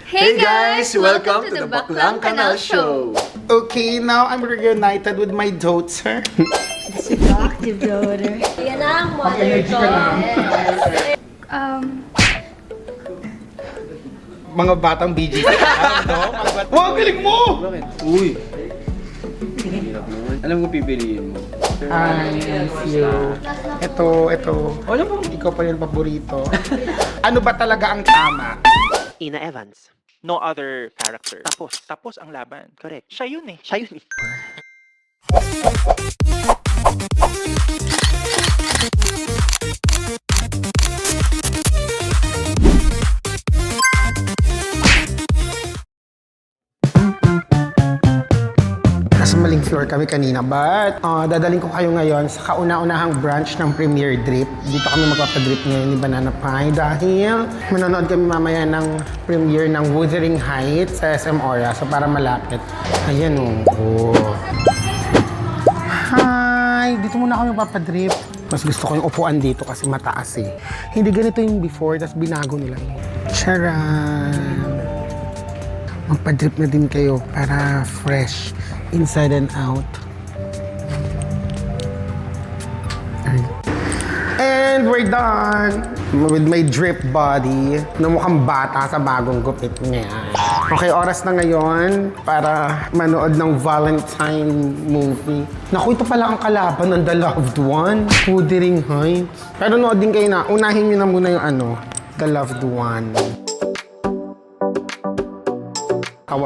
Hey guys! Welcome to the Baklang Kanal Show! Okay, now I'm reunited with my daughter. Seductive daughter. Yan na ang mother energy ko. ka na. Mga batang BG. Wow, galing mo! Bakit? Uy! Hirap naman. Alam ko pipiliin mo. I miss you. Ito. Alam mo? Ikaw pa yung paborito. Ano ba talaga ang tama? Ina Evans. No other character. Tapos. Tapos ang laban. Correct. Siya yun eh. Siya yun eh. Nasa maling floor kami kanina, but dadaling ko kayo ngayon sa kauna-unahang branch ng Premier Drip. Dito kami magpapadrip ngayon ni Banana Pie dahil manonood kami mamaya ng premiere ng Wuthering Heights sa SM Aura. So para malapit. Ayan oh. Hi! Dito muna kami magpapadrip. Mas gusto ko yung upuan dito kasi mataas eh. Hindi ganito yung before, tapos binago nila. Charan! Magpa-drip na din kayo para fresh inside and out. And we're done with my drip body na mukhang bata sa bagong gupit niya. Okay, oras na ngayon para manood ng Valentine movie. Naku, ito pala ang kalaban ng The Loved One, Wuthering Heights. Pero nood din kayo na, unahin nyo na muna yung The Loved One.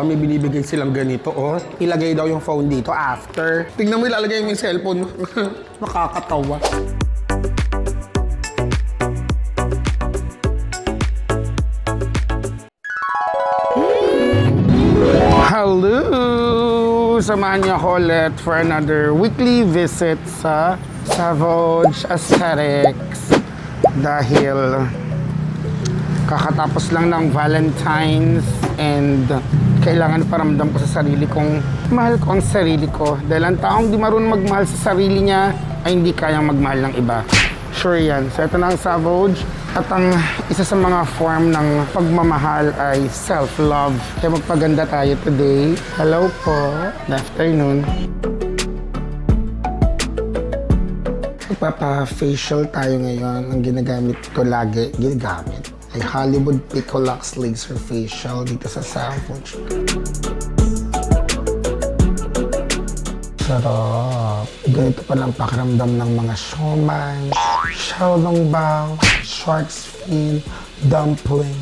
May binibigay silang ganito, oh. Ilagay daw yung phone dito after. Tignan mo, ilalagay mo yung cellphone. Nakakatawa. Hello! Samahan niyo ako ulit for another weekly visit sa Savage Aesthetics. Dahil kakatapos lang ng Valentine's and kailangan paramdam ko sa sarili kong mahal ko ang sarili ko. Dahil ang taong di marunong magmahal sa sarili niya ay hindi kayang magmahal ng iba. Sure yan. So ito na ang Savage. At ang isa sa mga form ng pagmamahal ay self-love. Kaya magpaganda tayo today. Hello po. Good afternoon. Magpapa-facial tayo ngayon. Ang ginagamit ko lagi, ay Hollywood Picolux Laser Facial dito sa Savage. Sarap. Ganito palang pakiramdam ng mga siomai, xiaolongbao, shark's fin, dumpling,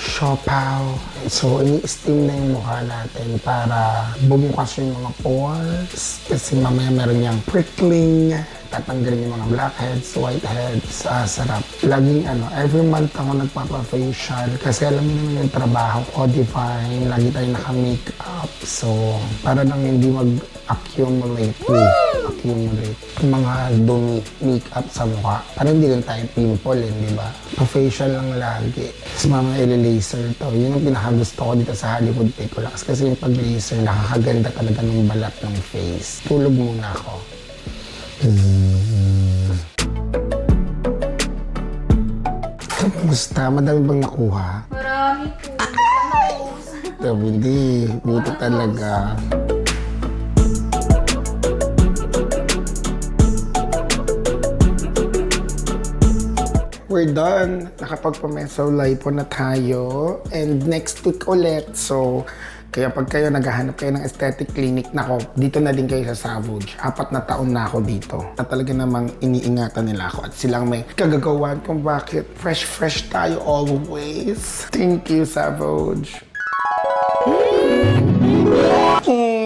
siopaw. So, ini-steam na yung mukha natin para bumukas yung mga pores. Kasi mamaya meron niyang prickling. Tatanggalin yung mga blackheads, whiteheads. Sarap. Laging every month ako nagpapa-facial kasi alam mo naman yung trabaho ko, divine. Lagi tayo naka-makeup. So, para lang hindi mag-accumulate yung mga dumi makeup sa mukha. Para hindi lang tayo pimple, di ba? Pa-facial lang lagi. Tapos mamaya ili-laser to. Yun ang pinakagusto ko dito sa Hollywood Picolux kasi yung pag-laser, nakakaganda talaga ng balat ng face. Tulog muna ako. Kamusta? Madami bang nakuha? Marami po. Hindi. Buti talaga. We're done. Nakapagpameso lipo na tayo. And next week ulit. So, kaya pag kayo naghahanap kayo ng aesthetic clinic, nako, dito na din kayo sa Savage. 4 na taon na ako dito. Na talaga namang iniingatan nila ako at silang may kagagawan kung bakit fresh tayo always. Thank you, Savage.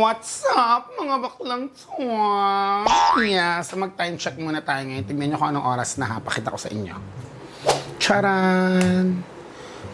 What's up, mga baklang tuwa? Yeah, so mag-time check muna tayo ngayon. Tignan nyo kung anong oras na pakita ko sa inyo. Charan!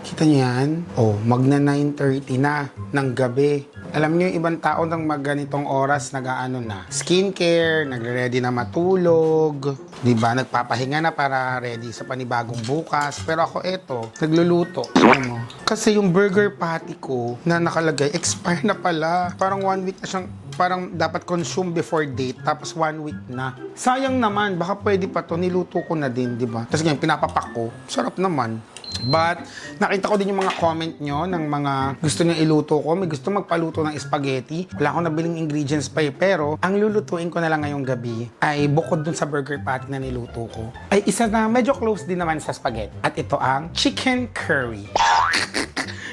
Kita niyo yan? Oh, magna 9:30 na ng gabi. Alam niyo yung ibang tao ng magganitong oras nag-aano na. Skincare, nagre-ready na matulog. Diba? Nagpapahinga na para ready sa panibagong bukas. Pero ako eto, nagluluto. Ano mo? Kasi yung burger patty ko na nakalagay, expire na pala. Parang 1 week na siyang, parang dapat consume before date. Tapos 1 week na. Sayang naman, baka pwede pa to. Niluto ko na din, diba? Tapos ngayon, pinapapak ko. Sarap naman. But, nakita ko din yung mga comment nyo ng mga gusto nyo iluto ko. May gusto magpaluto ng spaghetti. Wala akong nabiling ingredients pa eh. Pero, ang lulutuin ko na lang ngayong gabi ay bukod dun sa burger patty na niluto ko, ay isa na medyo close din naman sa spaghetti. At ito ang chicken curry.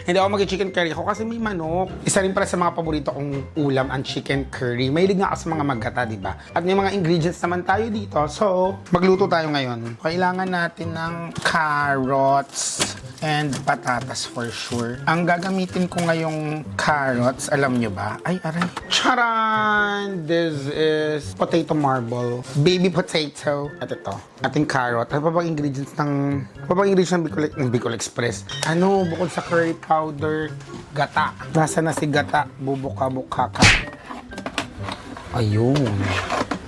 Hindi ako mag-chicken curry ako kasi may manok. Isa rin pala sa mga paborito kong ulam ang chicken curry. Mahilig nga ako sa mga maggata, di ba? At may mga ingredients naman tayo dito. So, magluto tayo ngayon. Kailangan natin ng carrots and patatas for sure. Ang gagamitin ko ngayong carrots, alam nyo ba? Ay, aray. Charan! This is potato marble. Baby potato. At ito, ating carrot. Ano pa bang ingredients ng Bicol Express? Ano, bukod sa curry powder, gata. Nasa na si gata? Bubuka-buka ka. Ayun.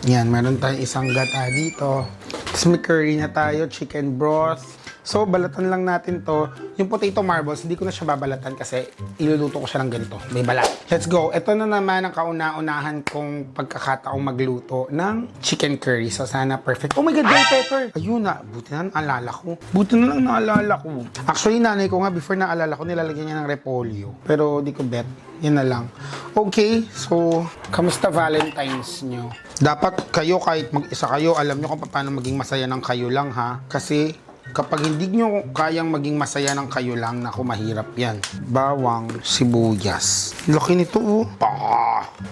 Yan, meron tayong isang gata dito. Tapos may curry na tayo, chicken broth. So, balatan lang natin to. Yung potato marbles, hindi ko na siya babalatan kasi iluluto ko siya ng ganito. May balat. Let's go. Ito na naman ang kauna-unahan kong pagkakataong magluto ng chicken curry. So, sana perfect. Oh my God, bell pepper! Ayun na. Buti na naalala ko. Buti na lang naalala ko. Actually, nanay ko nga, before naalala ko, nilalagyan niya ng repolyo. Pero, di ko bet. Yan na lang. Okay, so, kamusta Valentine's nyo? Dapat kayo, kahit mag-isa kayo, alam nyo kung paano maging masaya ng kayo lang, ha? Kasi, kapag hindi nyo kayang maging masaya ng kayo lang, naku, mahirap yan. Bawang sibuyas. Laki nito, oh.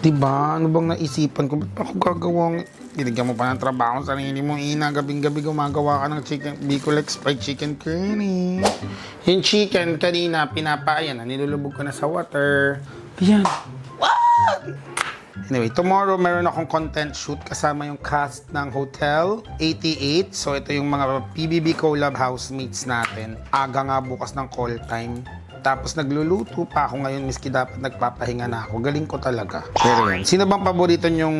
Diba? Ano bang naisipan ko? Ba't ako gagawang... Binigyan mo pa ng trabaho sa sarili mo, ina. Gabing-gabi gumagawa ka ng chicken, Bicol fried chicken curry. Yung chicken kanina, pinapaayan na. Nilulubog ko na sa water. Ayan. What? Anyway, tomorrow meron akong content shoot kasama yung cast ng Hotel 88. So, ito yung mga PBB Collab housemates natin. Aga nga bukas ng call time. Tapos nagluluto pa ako ngayon, miski dapat nagpapahinga na ako. Galing ko talaga. Pero yan, sino bang paborito nyong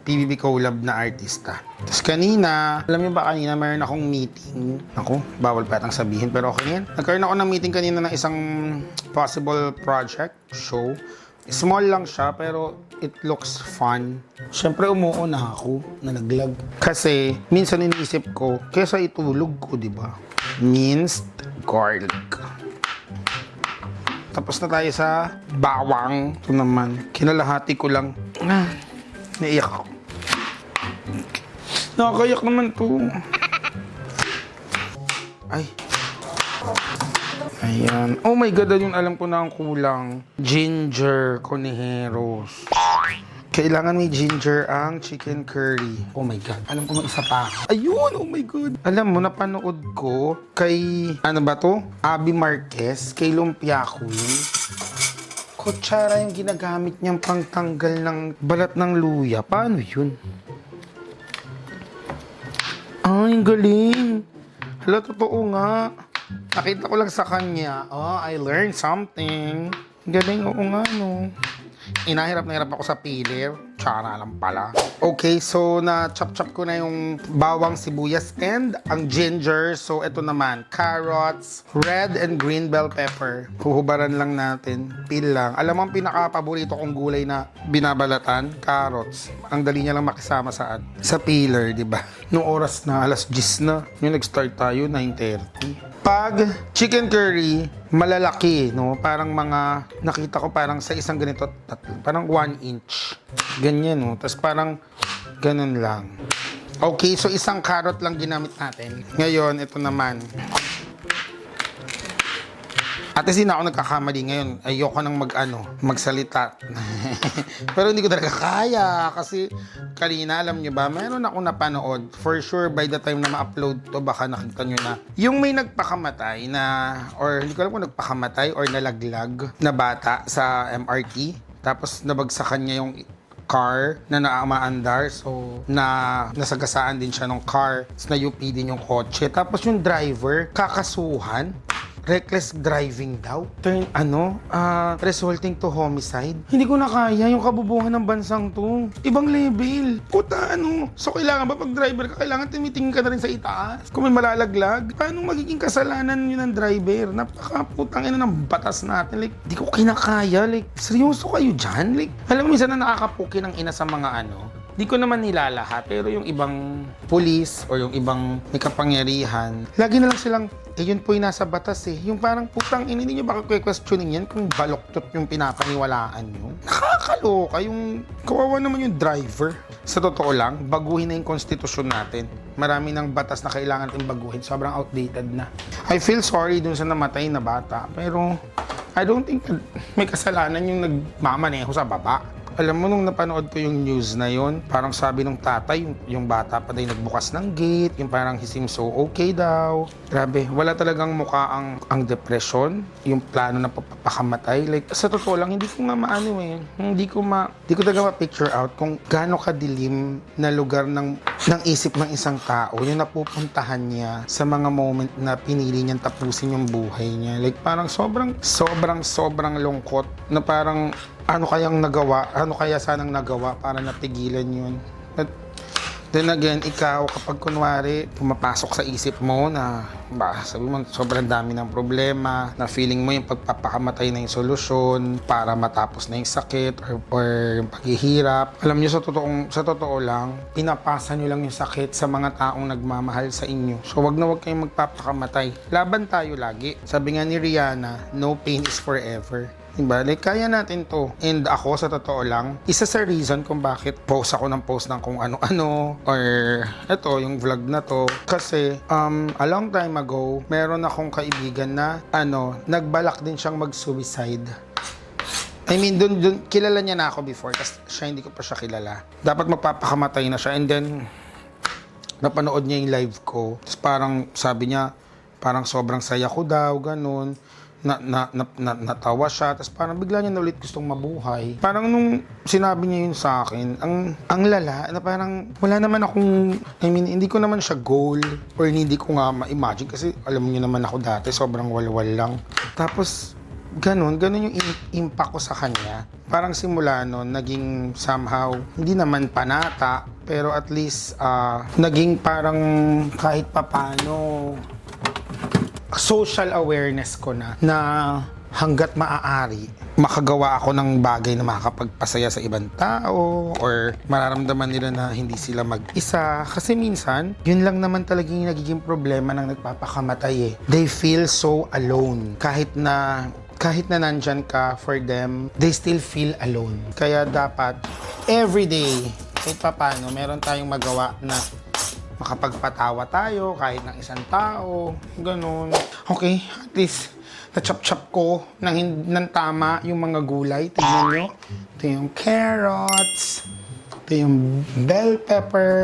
PBB Collab na artista? Tapos kanina, alam niyo ba kanina meron akong meeting. Ako, bawal pa itang sabihin pero okay yan. Nagkaroon ako ng meeting kanina ng isang possible project, show. Small lang siya pero it looks fun. Siyempre umuuna ako na naglag. Kasi minsan iniisip ko, kesa itulog ko, di ba? Minced garlic. Tapos na tayo sa bawang. Ito naman, kinalahati ko lang. Naiyak ako. Nakakayak naman to. Ay. Ayan. Oh my God, yung alam ko na ang kulang. Ginger conejeros. Kailangan may ginger ang chicken curry. Oh my God. Alam ko may isa pa. Ayun, oh my God. Alam mo, napanood ko kay, ano ba to? Abby Marquez, kay Lumpia Queen. Kutsara yung ginagamit niyang pangtanggal ng balat ng luya. Paano yun? Ay, galing. Hala, totoo nga. Nakita ko lang sa kanya. Oh, I learned something. Galing, oo nga, no. Inahirap na hirap ako sa peeler. Tsara lang pala. Okay, so na-chop-chop ko na yung bawang sibuyas and ang ginger. So, ito naman, carrots, red and green bell pepper. Huhubaran lang natin. Peel lang. Alam mo ang pinaka-paborito kong gulay na binabalatan? Carrots. Ang dali niya lang makisama saan? Sa peeler, di ba? Noong oras na, alas 10 na. Yung nag-start tayo, 9:30. Pag chicken curry, malalaki, no? Parang mga, nakita ko parang sa isang ganito, parang 1 inch. Ganyan, no? Tapos parang ganun lang. Okay, so isang carrot lang ginamit natin. Ngayon, ito naman. At least hindi na ako nagkakamali ngayon. Ayoko nang magsalita. Pero hindi ko talaga kaya. Kasi kanina, alam nyo ba, meron akong napanood. For sure, by the time na ma-upload to, baka nakita nyo na. Yung may nagpakamatay na, or hindi ko alam kung nagpakamatay or nalaglag na bata sa MRT. Tapos nabagsakan niya yung car na naamaandar. So, nasagasaan din siya ng car. Tapos na-UP din yung kotse. Tapos yung driver, kakasuhan. Reckless driving daw. Resulting to homicide. Hindi ko na kaya yung kabubuhan ng bansang to. Ibang level. Puta, So, kailangan ba pag driver ka, kailangan tumitingin ka na rin sa itaas? Kung may malalaglag, paano magiging kasalanan yun ng driver? Napakaputang ina ng batas natin. Like, di ko kinakaya. Like, seryoso kayo dyan? Like, alam mo, minsan na nakakapuki ng ina sa mga Di ko naman nilalahat, pero yung ibang pulis or yung ibang may kapangyarihan, lagi na lang silang, yun po yung nasa batas eh. Yung parang putang ina, hindi nyo baka questioning yan kung baloktot yung pinapaniwalaan nyo. Nakakaloka yung, kawawa naman yung driver. Sa totoo lang, baguhin na yung konstitusyon natin. Marami ng batas na kailangan natin baguhin. Sobrang outdated na. I feel sorry dun sa namatay na bata, pero I don't think may kasalanan yung nagmamaneho sa baba. Alam mo, nung napanood ko yung news na yon, parang sabi ng tatay, yung bata pa din nagbukas ng gate, yung parang he seems so okay daw. Grabe, wala talagang mukha ang depression, yung plano na papakamatay. Like, sa totoo lang, hindi ko nga maano eh. Hindi ko talaga ma-picture out kung gaano kadilim na lugar ng isip ng isang tao, yung napupuntahan niya sa mga moment na pinili niyang tapusin yung buhay niya. Like, parang sobrang lungkot na parang ano kaya sanang nagawa para napigilan yun. But then again, ikaw, kapag kunwari, pumapasok sa isip mo na, sabi mo, sobrang dami ng problema, na feeling mo yung pagpapakamatay na yung solusyon para matapos na yung sakit or yung paghihirap. Alam nyo, sa totoo lang, pinapasa nyo lang yung sakit sa mga taong nagmamahal sa inyo. So, wag na wag kayong magpapakamatay. Laban tayo lagi. Sabi nga ni Rihanna, no pain is forever. Diba? Like, kaya natin to. And ako, sa totoo lang, isa sa reason kung bakit post ng kung ano-ano or eto, yung vlog na to. Kasi, a long time ago, meron akong kaibigan na, nagbalak din siyang mag-suicide. I mean, dun, kilala niya na ako before, kasi siya, hindi ko pa siya kilala. Dapat magpapakamatay na siya. And then, napanood niya yung live ko. Tapos parang, sabi niya, parang sobrang saya ko daw, ganun. Natawa siya, tapos parang bigla niya na ulit gustong mabuhay. Parang nung sinabi niya yun sa akin, ang lala, na parang wala naman akong, hindi ko naman siya goal, or hindi ko nga ma-imagine, kasi alam niyo naman ako dati, sobrang walwal lang. Tapos, ganun yung impact ko sa kanya. Parang simula nun, naging somehow, hindi naman panata, pero at least, naging parang kahit papano, social awareness ko na hanggat maaari, makagawa ako ng bagay na makakapagpasaya sa ibang tao or mararamdaman nila na hindi sila mag-isa. Kasi minsan, yun lang naman talaga yung nagiging problema ng nagpapakamatay eh. They feel so alone. Kahit na nandyan ka for them, they still feel alone. Kaya dapat, everyday, kahit papano, meron tayong magawa na makapagpatawa tayo kahit ng isang tao, ganun. Okay, at least na-chop-chop ko ng tama yung mga gulay. Tignan nyo. Ito yung carrots. Ito yung bell pepper.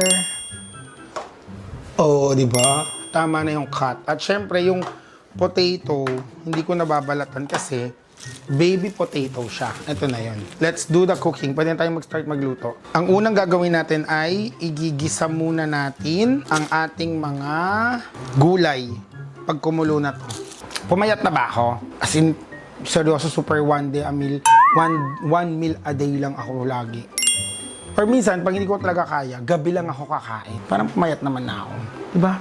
Oh, di ba? Tama na yung cut. At syempre, yung potato, hindi ko nababalatan kasi baby potato siya. Ito na yun. Let's do the cooking. Pwede na tayo mag-start magluto. Ang unang gagawin natin ay igigisa muna natin ang ating mga gulay pag kumulo na to. Pumayat na ba ako? As in, seryoso, super one meal a day lang ako lagi. Or minsan, pag hindi ko talaga kaya, gabi lang ako kakain. Parang pumayat naman na ako. Diba?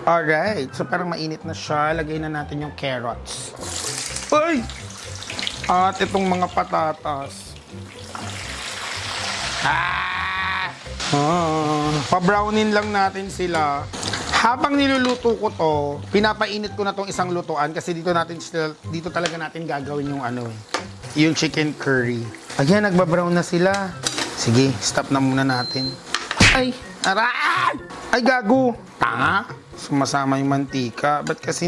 Alright, so parang mainit na siya. Lagay na natin yung carrots. Ay! At itong mga patatas. Pa-brownin lang natin sila. Habang niluluto ko to, pinapainit ko na tong isang lutuan kasi dito talaga natin gagawin yung yung chicken curry. Ayan, nagbabrown na sila. Sige, stop na muna natin. Ay! Aray! Ay, gago! Tanga! Sumasama yung mantika. Ba't kasi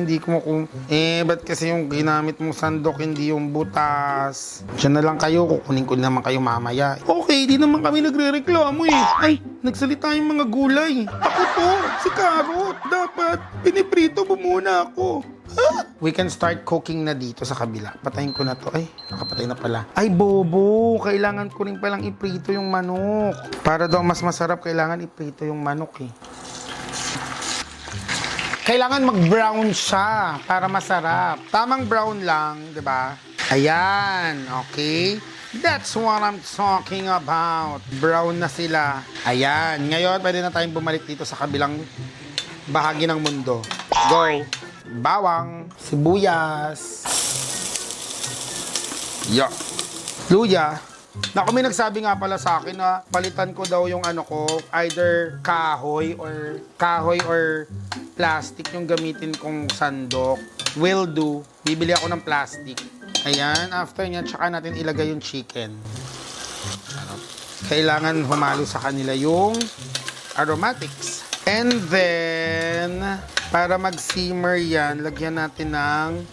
ba't kasi yung ginamit mong sandok, hindi yung butas? Diyan na lang kayo, kukunin ko naman kayo mamaya. Okay, di naman kami nagre-reklamo eh. Ay, nagsalita yung mga gulay. Ako to, si Carrot. Dapat, piniprito mo muna ako. We can start cooking na dito sa kabila. Patayin ko na to. Ay, nakapatay na pala. Ay, bobo. Kailangan ko rin palang iprito yung manok. Para daw mas masarap, kailangan iprito yung manok eh. Kailangan mag-brown siya para masarap. Tamang brown lang, di ba? Ayan, okay? That's what I'm talking about. Brown na sila. Ayan. Ngayon, pwede na tayong bumalik dito sa kabilang bahagi ng mundo. Go! Bawang, sibuyas, luya, Naku, may nagsabi nga pala sa akin na palitan ko daw yung ano ko, either kahoy or plastic yung gamitin kong sandok. Will do. Bibili ako ng plastic. Ayan, after niya, tsaka natin ilagay yung chicken. Kailangan humalo sa kanila yung aromatics. And then, para mag-simmer yan, lagyan natin ng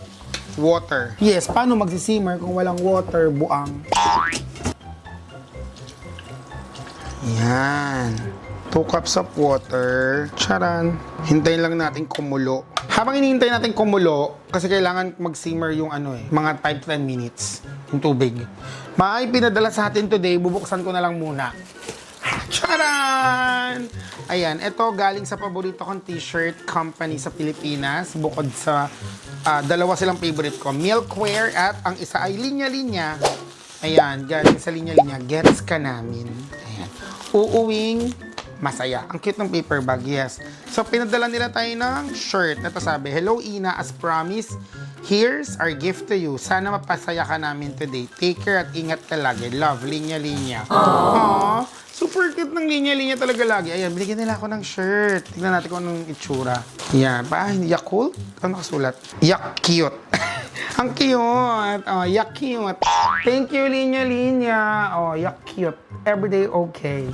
water. Yes, paano mag-simmer kung walang water, buang? Yan. 2 cups of water. Charan. Hintayin lang natin kumulo. Habang hinihintay natin kumulo, kasi kailangan mag-simmer yung mga 5-10 minutes yung tubig. Maay pinadala sa atin today, bubuksan ko na lang muna. Charan! Ayan, ito galing sa paborito kong t-shirt company sa Pilipinas. Bukod sa dalawa silang favorite ko, Milkware at ang isa ay Linya Linya. Ayan, galing sa Linya Linya, gets ka namin. Ayan. Uuwing masaya. Ang cute ng paper bag, yes. So, pinadala nila tayo ng shirt. Ito sabi, "Hello Ina, as promised, here's our gift to you. Sana mapasaya ka namin today. Take care at ingat ka lagi. Love, Linya Linya." Aww. Super cute ng linya-linya talaga lagi. Ayan, binigyan nila ako ng shirt. Tignan natin kung anong itsura. Yan. Yakult? Ano nakasulat? Yak cute. Ang cute. Oh, yak cute. Thank you, linya-linya. Oh, yak cute. Everyday okay.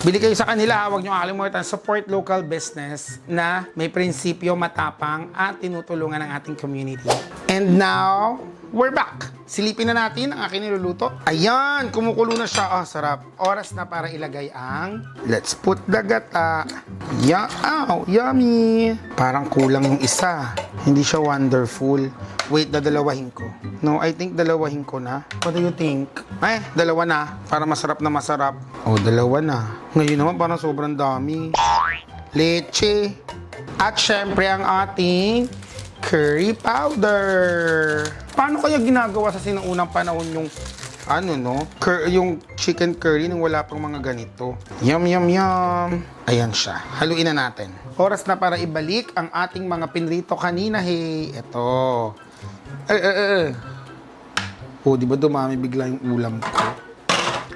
Bili kayo sa kanila, huwag nyo kalimutan, support local business na may prinsipyo, matapang at tinutulungan ng ating community. And now, we're back. Silipin na natin ang aking niluluto. Ayan, kumukulo na siya. Ah, sarap. Oras na para ilagay ang let's put the gata. Yummy. Parang kulang yung isa. Hindi siya wonderful. Wait, dadalawahin ko. No, I think dalawahin ko na. What do you think? Dalawa na. Para masarap na masarap. Oh, dalawa na. Ngayon naman parang sobrang dami. Leche. At syempre ang ating curry powder. Paano kaya ginagawa sa sinaunang panahon yung yung chicken curry nung wala pang mga ganito? Yum, yum, yum. Ayan siya. Haluin na natin. Oras na para ibalik ang ating mga pinrito kanina. Hey, ito. Oh, di ba dumami bigla yung ulam ko?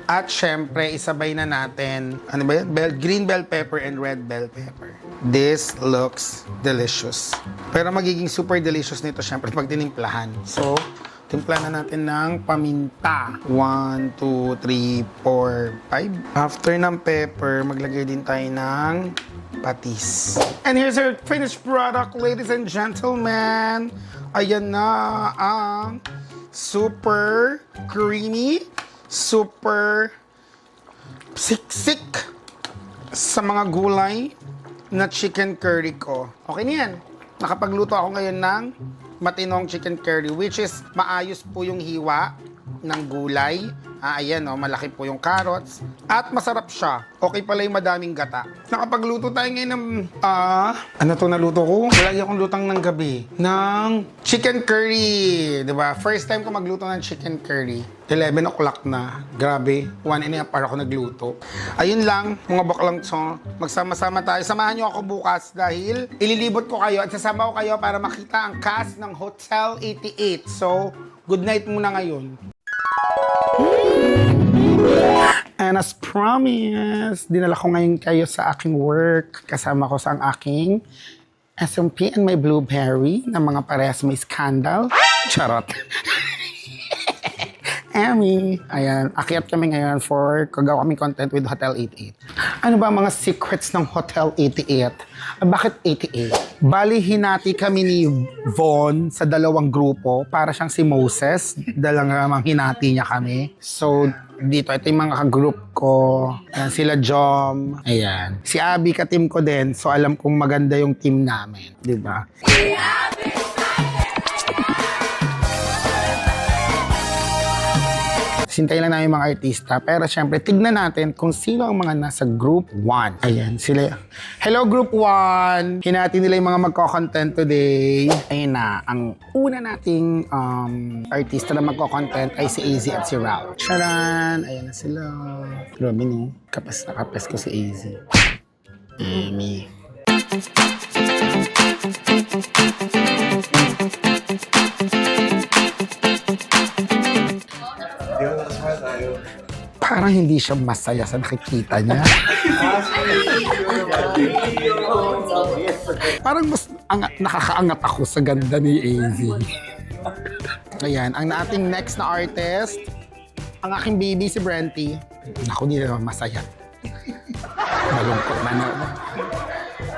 At syempre, isabay na natin, ano ba yan? Green bell pepper and red bell pepper. This looks delicious. Pero magiging super delicious nito syempre pag tinimplahan. So, timpla na natin ng paminta. 1, 2, 3, 4, 5. After ng pepper, maglagay din tayo ng patis. And here's our finished product, ladies and gentlemen. Ayan na ang super creamy, super siksik sa mga gulay na chicken curry ko. Okay na yan. Nakapagluto ako ngayon ng matinong chicken curry, which is maayos po yung hiwa ng gulay. Ayan, malaki po yung carrots. At masarap siya. Okay pala yung madaming gata. Nakapagluto tayo ngayon ng... ano to naluto ko? Lagi akong lutang ng gabi. Ng chicken curry. Diba? First time ko magluto ng chicken curry. 11 o'clock na. Grabe. 1.5 hour ako nagluto. Ayun lang, mga baklang so. Magsama-sama tayo. Samahan nyo ako bukas dahil ililibot ko kayo at sasama ko kayo para makita ang cast ng Hotel 88. So, good night muna ngayon. And as promised, dinala ko ngayon kayo sa aking work. Kasama ko sa aking SMP and my blueberry na mga parehas may scandal. Charot. Emmy. Ayan, akyat kami ngayon for gagawa kami content with Hotel 88. Ano ba mga secrets ng Hotel 88? Bakit 88? Bali, hinati kami ni Von sa dalawang grupo para siyang si Moses. Dalawang hinati niya kami. So, dito, ito yung mga ka-group ko. Ayan, sila Jom. Ayan. Si Abby, ka-team ko din. So, alam kong maganda yung team namin. Diba? Si Abby! Sintayin lang namin yung mga artista. Pero syempre, tignan natin kung sino ang mga nasa Group 1. Ayan, sila. Hello, Group 1! Hinati nila yung mga magko-content today. Ayun na, ang una nating artista na magko-content ay si AZ at si Ralph. Charan! Ayan na sila. Grabe no, kapes na kapes ko si AZ. Amy. Di ba nakasama tayo? Parang hindi siya masaya sa nakikita niya. Parang mas nakakaangat ako sa ganda ni AZ. Ayan, ang ating next na artist, ang aking baby si Brenty. Naku, di naman masaya. Malungkot na na.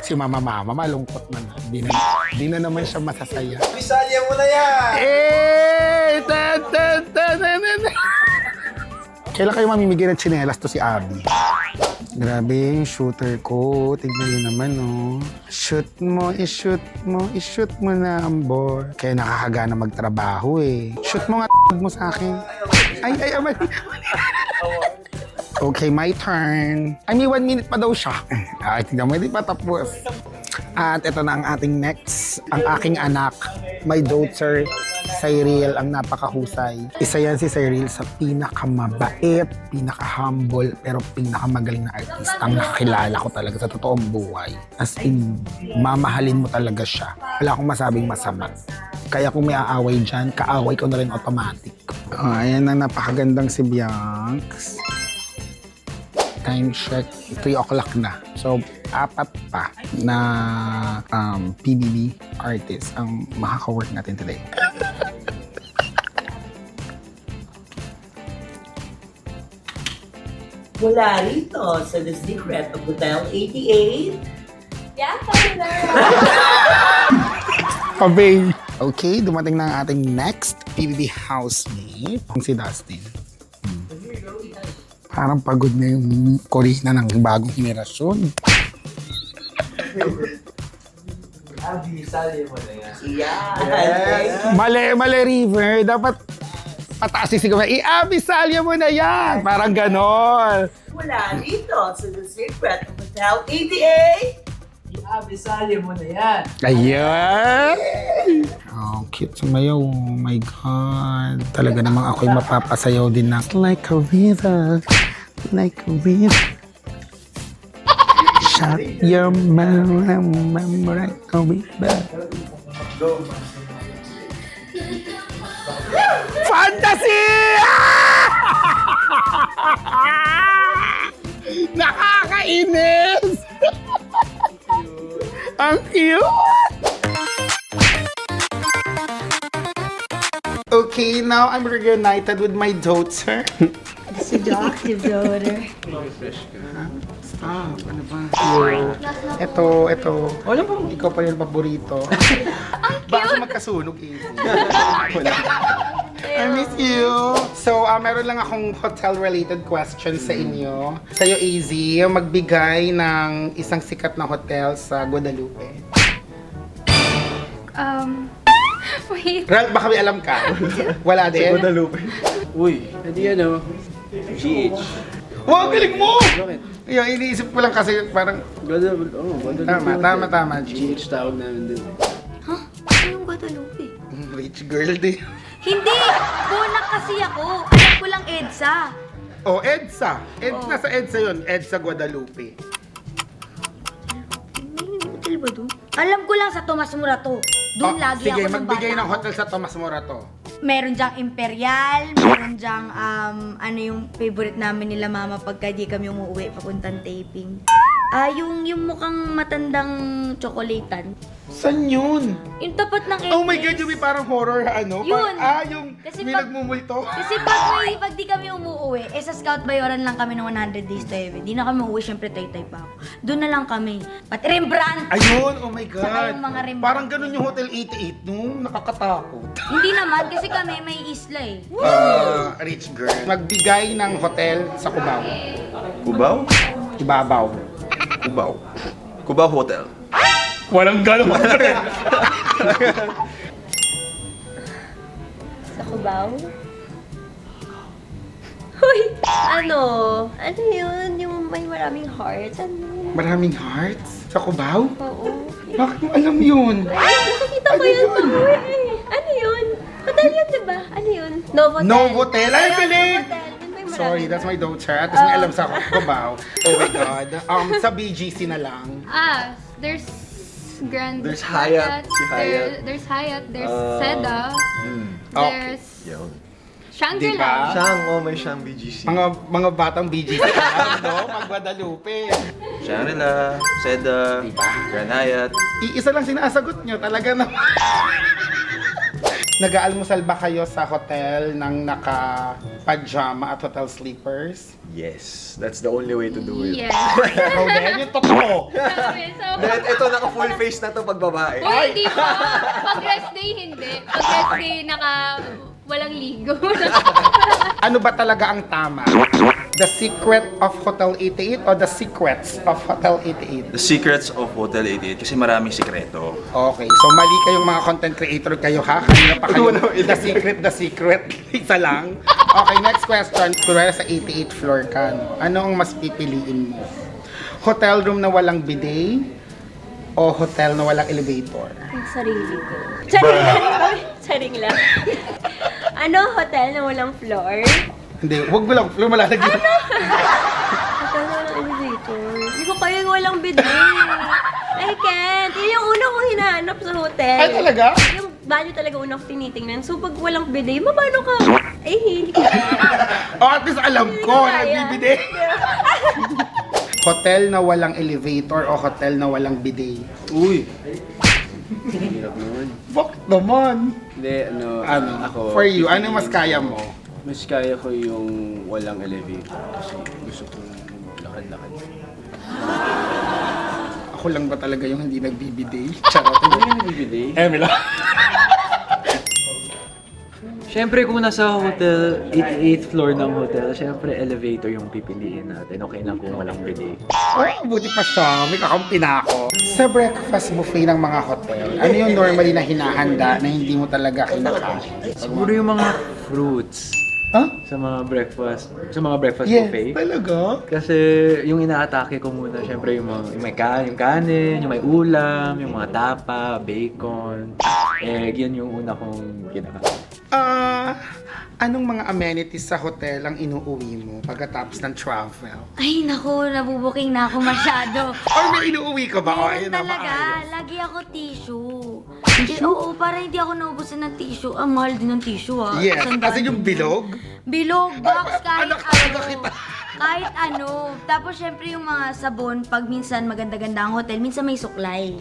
Si Mama malungkot na na. Di na naman siya masasaya. Bisalya mo na yan! Kailan kayo mamimigay ng tsinelas to si Abby? Grabe yung shooter ko. Tignan niyo naman, oh. Shoot mo, i-shoot mo na ang ball. Kaya nakakagana magtrabaho, eh. Shoot mo nga mo sa akin. Ay, mali. Okay, my turn. I mean, 1 minute pa daw siya. Ay, tignan mo, hindi pa tapos. At ito na ang ating next. Ang aking anak, my daughter, Cyril, ang napakahusay. Isa yan si Cyril sa pinakamabait, pinaka-humble, pero pinakamagaling na artist. Ang nakakilala ko talaga sa totoong buhay. As in, mamahalin mo talaga siya. Wala akong masabing masama. Kaya kung may aaway dyan, kaaway ko na rin automatic. Ayan ang napakagandang si Bianx. Time check, 3 o'clock na. So, 4 pa na PBB artist ang makaka-work natin today. Mula rito sa The Secret of Hotel 88. Yeah, popular. Pabay! Okay, dumating na ang ating next PBB housemate, si Dustin. Parang pagod na yung Corina ng bagong henerasyon. Abby, bisalya mo na yan. Yan. Mali, River. Dapat pataas yung sigaw. Bisalya mo na yan! Parang ganon. Mula rito sa The Secret of Hotel 88. Abby, bisalya mo na yan. Ayan! Oh, cute sumayaw. Oh my God. Talaga namang ako'y mapapasayaw din na. Like a river. Like a river. Shut your mouth, like a river. Fantasy! Nakakainis! Ang cute! Okay, now I'm reunited with my daughter. Seductive daughter. Stop, ano ba? Ito. Wala pa, ikaw pa rin paborito. Baka magkasunog eh. I miss you. So, meron lang akong hotel-related question sa inyo. Sa'yo, AZ, magbigay ng isang sikat na hotel sa Guadalupe. Wait. Ralph, baka may alam ka? Wala din? Guadalupe. Uy, hindi ano. GH. Wow, galing mo! Bakit? Yung iniisip ko lang kasi parang Guadalupe. Tama, G. GH tawag namin din. Ha? Ano yung Guadalupe? Rich girl din. Hindi! Bunak kasi ako. Alam ko lang EDSA. Oh, EDSA. Oh. Nasa EDSA yun. EDSA Guadalupe. May hotel ba doon? Alam ko lang sa Tomas Morato. Doon lagi sige, ako ng magbigay bata ng ako. hotel sa Tomas Morato. Meron dyang Imperial, meron dyang ano yung favorite namin nila mama pagka di kami umuwi papuntang taping. Yung mukhang matandang tsokolatan. Saan yun? Yung tapat ng Oh my entrance. God, yung may parang horror ano? Yun. Yung Kasi may pag- nagmumulto. Kasi pag di kami umuwi, sa Scout Bayoran lang kami ng 100 days to heaven. Di na kami umuwi, syempre tay-tay pa ako. Doon na lang kami. Pati Rembrandt! Ayun, oh my God. Saka yung mga Rembrandt. Parang ganun yung Hotel 88 nung nakakatakot. Hindi naman, kasi kami may isla eh. Rich girl. Magbigay ng hotel sa Cubao. Cubao? Ibabaw. Cubao. Cubao Hotel. Walang ganun. Sa Cubao? Hoy! Ano yun? Yung may maraming hearts? Ano? Maraming hearts sa Cubao? Oo. Bakit mo alam yun? Ay, nakakita ko yun somewhere eh. Ano yun? Hotel yun, diba? Ano yun? Novotel. Novotel? Ay, Ayun, galing! Novotel. Yun may maraming Sorry, that's my daughter. At least may alam sa Cubao. Oh my God. Sa BGC na lang. There's Grand. There's Hyatt. Si Hyatt. There's Hyatt. There's Ah. Seda. Okay. There's Yun. Shangri-La. Siyang, may siyang BGC. Mga batang BGC lang, no? Pag Guadalupe. Shangri-La, Seda, Grand Hyatt. Iisa lang sinasagot nyo, talaga naman. Nag-aalmusal ba kayo sa hotel ng naka-pajama at hotel sleepers? Yes, that's the only way to do it. Yes. Ikaw din, yung totoo. Sabi, so, Then, ito, naka-full face na to pag babae. Uy, hindi ba? Pag rest day, hindi. Pag rest day, walang ligo. Ano ba talaga ang tama? The Secret of Hotel 88 o The Secrets of Hotel 88? The Secrets of Hotel 88 kasi maraming sikreto. Okay, so mali kayong mga content creator kayo ha? Kanina pa kayo, The Secret, isa lang. Okay, next question. Kunwari sa 88 floor ka, no? Ano ang mas pipiliin mo? Hotel room na walang bidet o hotel na walang elevator? Ang sarili ko. Charing lang. Charing lang. Ano, hotel na walang floor? Hindi, huwag mo lang, malalagyan. Hotel na walang elevator. Hindi ko kaya yung walang bidet. I can't. Yun yung una kong hinahanap sa hotel. Ay, talaga? Yung value talaga una kong tinitingnan. So, pag walang bidet, mabano ka? Ay, hindi ko kaya. O, at least alam ko, kaya. nagbibidet. Hotel na walang elevator o hotel na walang bidet? Uy! Hirap naman. Bakit naman? Hindi, Ano, ako, for you, ano mas kaya mo? mas kaya ko yung walang elevator kasi gusto kong lakad-lakad. Ako lang ba talaga yung hindi nagbibidet? Charot. Hindi ka nabibili? Emila. Siyempre kung nasa hotel, 88th floor ng hotel, siyempre elevator yung pipiliin natin. Okay lang kung walang bidet. Oh, buti pa siya. May kakampi na ako. Sa breakfast buffet ng mga hotel, ano yung normally na hinahanda na hindi mo talaga kinakain? Siguro yung mga fruits Huh? sa mga breakfast Yes, buffet. talaga? Kasi yung inaatake ko muna, siyempre yung may kanin, yung may ulam, yung mga tapa, bacon, egg, yun yung una kong kinakain. Anong mga amenities sa hotel ang inuuwi mo pagkatapos ng travel? Ay, naku, nabubuking na ako masyado. Or may inuuwi ka ba? O, ayun Meron na, talaga, maayos. lagi ako tissue. Oo, para hindi ako naubusan ng tissue. Ang mahal din ng tissue ah. Yes, Sandaan kasi yung din. bilog. Bilog, box, kahit Anak talaga ano. kita. Kahit ano. Tapos syempre yung mga sabon, pag minsan maganda-ganda ang hotel, minsan may suklay.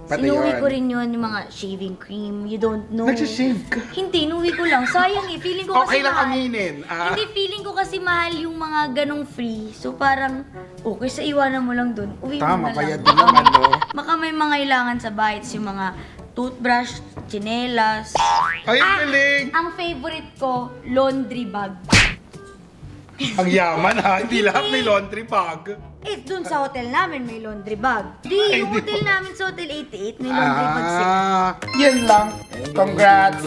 Pati Sinuwi yun. ko rin yun, yung mga shaving cream. You don't know. Nagsishave ka? Hindi, nuwi ko lang. Sayang eh. Feeling ko Okay kasi lang mahal. aminin. Hindi, feeling ko kasi mahal yung mga ganong free. So parang, okay, sa iwanan mo lang dun. Uwi Tama, mo na bayad lang. din naman, no? Baka may mga ilangan sa bites, yung mga toothbrush, tsinelas. Ay, ang galing! Ang favorite ko, laundry bag. Ang yaman ha, hindi lahat may laundry bag. Eh, dun sa hotel namin may laundry bag. Di, yung hotel namin sa Hotel 88 may laundry bag sila. Yan lang. Congrats.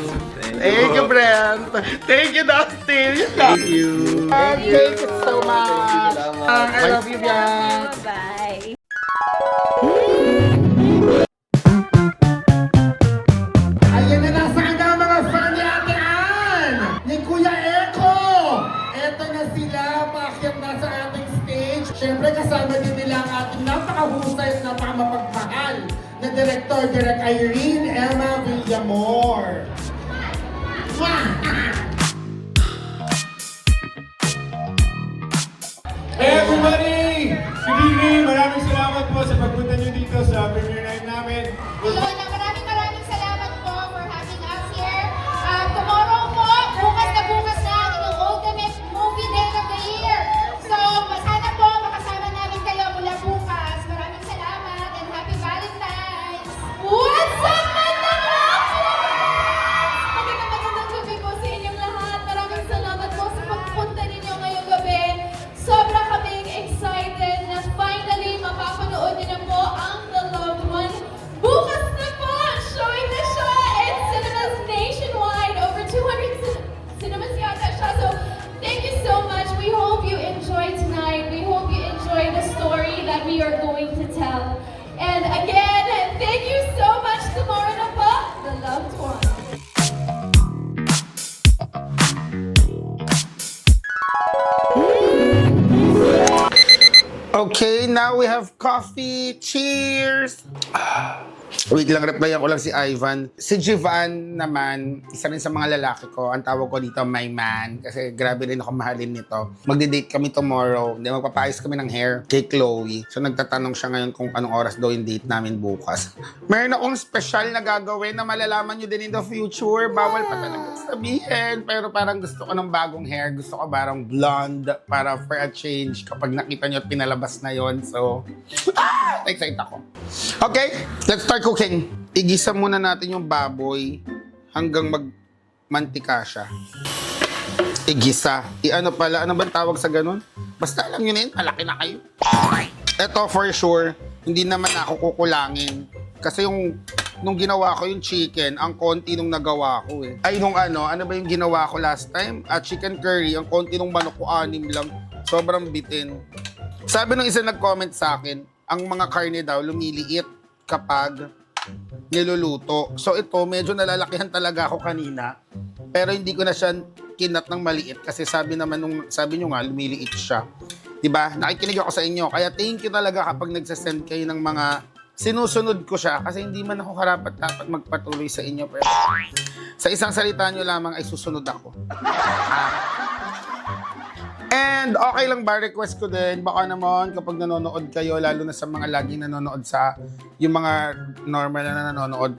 Thank you, Brent. Thank you, Dustin. Thank you. Thank you so much. I love you, Brent. Bye. Ayan na, nasaan na ang mga fan ni Ate Ann? Ni Kuya Eko. Eto na sila, paakyat na sa ating stage. Siyempre, kasama din nila ang ating napakahusay at napakamapagmahal na Director, Direk Irene Emma Villamor. Hey everybody! Sige, maraming salamat po sa pagpunta nyo dito sa premiere night namin. Ilona, maraming salamat po for having us here. Tomorrow po, bukas na ang inyong ultimate movie day of the year. So, sana po makasama namin kayo mula bukas. Maraming salamat and happy Valentine's! What's up, mga Magandang gabi po sa inyong lahat. Maraming salamat po sa pagpunta ninyo ngayong gabi. Sobra kaming excited na finally mapapanood niyo na po ang The Loved One. Bukas na po! Showing na siya in cinemas nationwide. Over 200 cinemas yata siya. So, thank you so much. We hope you enjoy tonight. We hope you enjoy the story that we are going to tell. And again, thank you so much. Tomorrow na po, The Loved One. Okay, now we have coffee. Cheers! Wait lang, replyan ko lang si Ivan. Si Jivan naman, isa rin sa mga lalaki ko. Ang tawag ko dito, my man. Kasi grabe rin ako mahalin nito. Magde-date kami tomorrow. Hindi, magpapayos kami ng hair kay Chloe. So nagtatanong siya ngayon kung anong oras daw yung date namin bukas. Meron akong special na gagawin na malalaman nyo din in the future. Bawal pa talaga sabihin. Pero parang gusto ko ng bagong hair. Gusto ko parang blonde para for a change. Kapag nakita nyo at pinalabas na yon. So, excited ako. Okay, let's start cooking. Igisa muna natin yung baboy hanggang magmantika siya. Igisa. Ano pala? Ano ba tawag sa ganun? Basta alam nyo na yun, malaki na kayo. Ito for sure, hindi naman ako kukulangin. Kasi nung ginawa ko yung chicken, ang konti nung nagawa ko eh. Ay, ano ba yung ginawa ko last time? Chicken curry, ang konti nung manok ko, 6 lang. Sobrang bitin. Sabi nung isa nag-comment sa akin, ang mga karne daw lumiliit kapag niluluto. So ito, medyo nalalakihan talaga ako kanina. Pero hindi ko na siya kinat ng maliit kasi sabi nyo nga, lumiliit siya. Diba? Nakikinig ako sa inyo. Kaya thank you talaga kapag nagsasend kayo ng mga sinusunod ko siya kasi hindi man ako karapat-dapat magpatuloy sa inyo. Pero sa isang salita nyo lamang ay susunod ako. And okay lang ba, request ko din, baka naman kapag nanonood kayo, lalo na sa mga laging nanonood sa, yung mga normal na nanonood,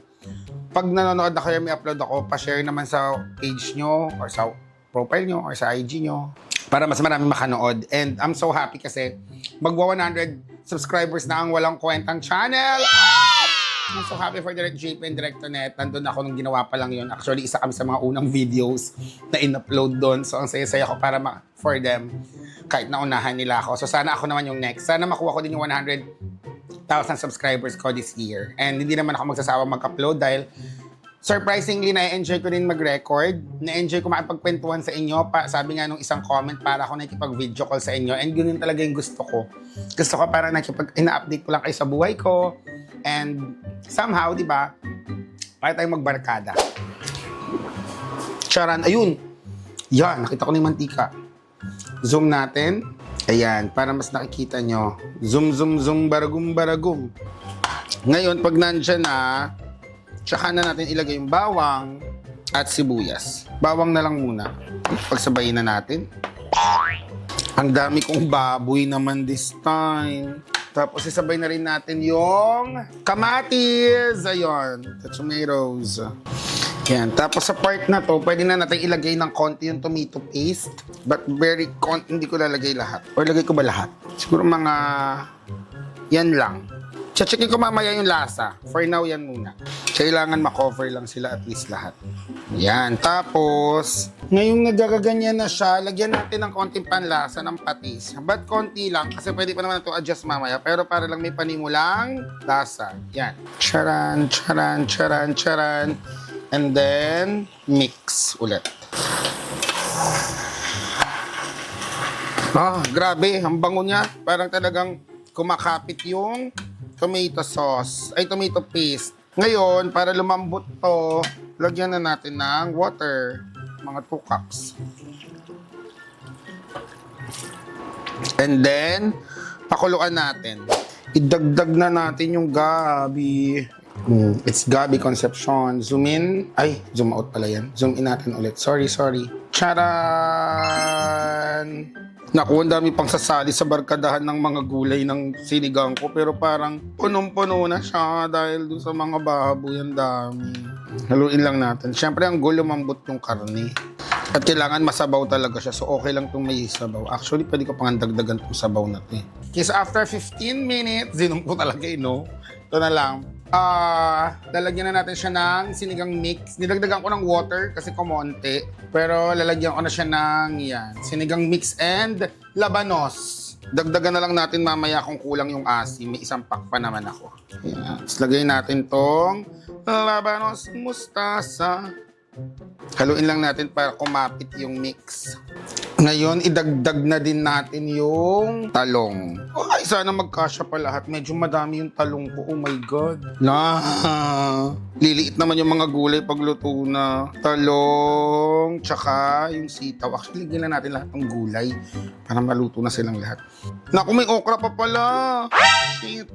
pag nanonood na kayo, may upload ako, pa-share naman sa page nyo, or sa profile nyo, or sa IG nyo, para mas marami makanood. And I'm so happy kasi magwa 100 subscribers na ang walang kwentang channel. I'm so happy for Direct JP and Direct Tonet. Nandun ako nung ginawa pa lang yun. Actually, isa kami sa mga unang videos na in-upload doon. So, ang saya-saya ko para for them. Kahit naunahan nila ako. So, sana ako naman yung next. Sana makuha ko din yung 100,000 subscribers ko this year. And hindi naman ako magsasawa mag-upload dahil surprisingly, na-enjoy ko din mag-record. Na-enjoy ko makipagkwentuhan sa inyo. Sabi nga nung isang comment, para ako nakikipag-video call sa inyo. And yun talaga yung gusto ko. Gusto ko para ina-update ko lang kayo sa buhay ko. And somehow, di ba, para tayong magbarkada. Charan, ayun. Yan, nakita ko na yung mantika. Zoom natin. Ayan, para mas nakikita nyo. Zoom, zoom, zoom, baragum, baragum. Ngayon, pag nandyan na, tsaka na natin ilagay yung bawang at sibuyas. Bawang na lang muna. Pagsabayin na natin. Ang dami kong baboy naman this time. Tapos isabay na rin natin yung kamatis. Ayun, the tomatoes. Yan. Tapos sa part na to, pwede na natin ilagay ng konti yung tomato paste. But very hindi ko lalagay lahat. Or lagay ko ba lahat? Siguro mga yan lang. Checkin ko mamaya yung lasa. For now, yan muna. Kailangan makover lang sila at least lahat. Yan. Tapos, ngayong nagagaganyan na siya, lagyan natin ng konting panlasa ng patis. But konti lang, kasi pwede pa naman ito adjust mamaya. Pero para lang may panimulang lasa. Yan. Charan, charan, charan, charan. And then, mix ulit. Grabe. Ang bango niya. Parang talagang kumakapit yung tomato sauce, ay tomato paste. Ngayon, para lumambot to, lagyan na natin ng water, mga 2 cups. And then, pakuluan natin. Idagdag na natin yung gabi. It's Gabi Concepcion. Zoom in. Ay, zoom out pala yan. Zoom in natin ulit. Sorry. Charan! Naku, ang dami pang sasali sa barkadahan ng mga gulay ng sinigang ko. Pero parang punong-puno na siya dahil doon sa mga baboy. Ang dami. Haluin lang natin. Siyempre, ang goal lumambot yung karne. At kailangan masabaw talaga siya. So, okay lang itong may sabaw. Actually, pwede ko pang dagdagan itong sabaw na ito. Kasi after 15 minutes, zinom ko talaga no? Ito na lang. Lalagyan na natin siya ng sinigang mix. Nilagdagan ko ng water kasi kumonti. Pero lalagyan ko na siya ng sinigang mix and labanos. Dagdagan na lang natin mamaya kung kulang yung asim. May isang pack pa naman ako. Ayan. Tapos lagay natin tong labanos mustasa. Haluin lang natin para kumapit yung mix. Ngayon, idagdag na din natin yung talong. Ay, sana magkasya pa lahat. Medyo madami yung talong ko. Oh my God. Liliit naman yung mga gulay pag luto na. Talong, tsaka yung sitaw. Actually, lagyan na natin lahat ng gulay para maluto na silang lahat. Naku, may okra pa pala. Shit.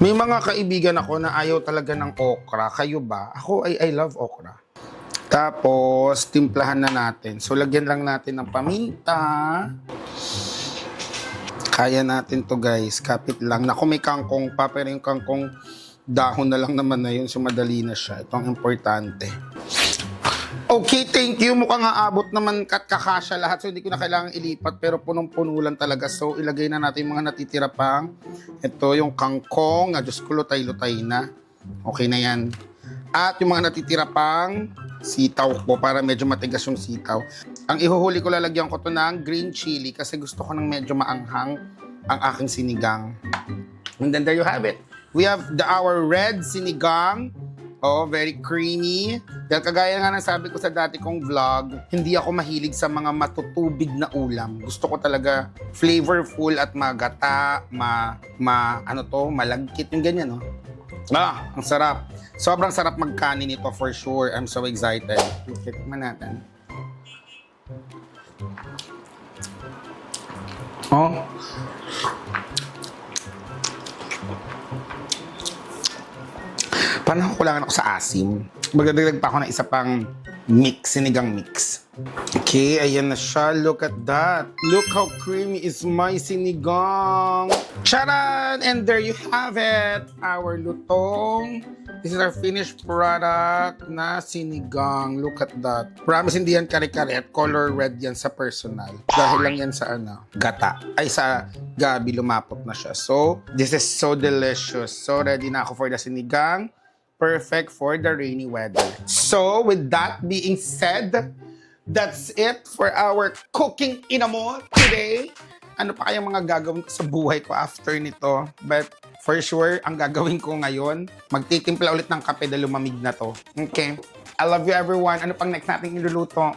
May mga kaibigan ako na ayaw talaga ng okra. Kayo ba? Ako ay I love okra. Tapos, timplahan na natin. So, lagyan lang natin ng paminta. Kaya natin to guys. Kapit lang. Naku, may kangkong pa. Pero yung kangkong dahon na lang naman na yun. So, madali na siya. Ito ang importante. Okay, thank you. Mukhang aabot naman kakasya lahat. So, hindi ko na kailangan ilipat. Pero punong-puno lang talaga. So, ilagay na natin yung mga natitira pang. Ito, yung kangkong. Diyos ko, lutay-lutay na. Okay na yan. At yung mga natitira pang sitaw ko para medyo matigas yung sitaw. Ang ihuhuli ko, lalagyan ko to ng green chili kasi gusto ko ng medyo maanghang ang aking sinigang. And then there you have it. We have our red sinigang. Oh, very creamy. Dahil kagaya nga ng sabi ko sa dati kong vlog, hindi ako mahilig sa mga matutubig na ulam. Gusto ko talaga flavorful at magata, malagkit yung ganyan, no? Ang sarap. Sobrang sarap magkanin ito for sure. I'm so excited. Tikman natin. Oh. Parang kulangan ako sa asim. Magdadagdag pa ako ng isa pang mix, sinigang mix. Okay, ayan na siya. Look at that. Look how creamy is my sinigang. Charan! And there you have it. Our lutong. This is our finished product na sinigang. Look at that. Promise hindi yan kare-kare at color red yan sa personal. Dahil lang yan sa gata. Ay, sa gabi lumapot na siya. So, this is so delicious. So, ready na ako for the sinigang. Perfect for the rainy weather. So, with that being said, that's it for our cooking inamor today. Ano pa kayang mga gagawin ko sa buhay ko after nito? But for sure, ang gagawin ko ngayon, magtitimpla ulit ng kape dahil lumamig na to. Okay? I love you everyone. Ano pang next nating iluluto?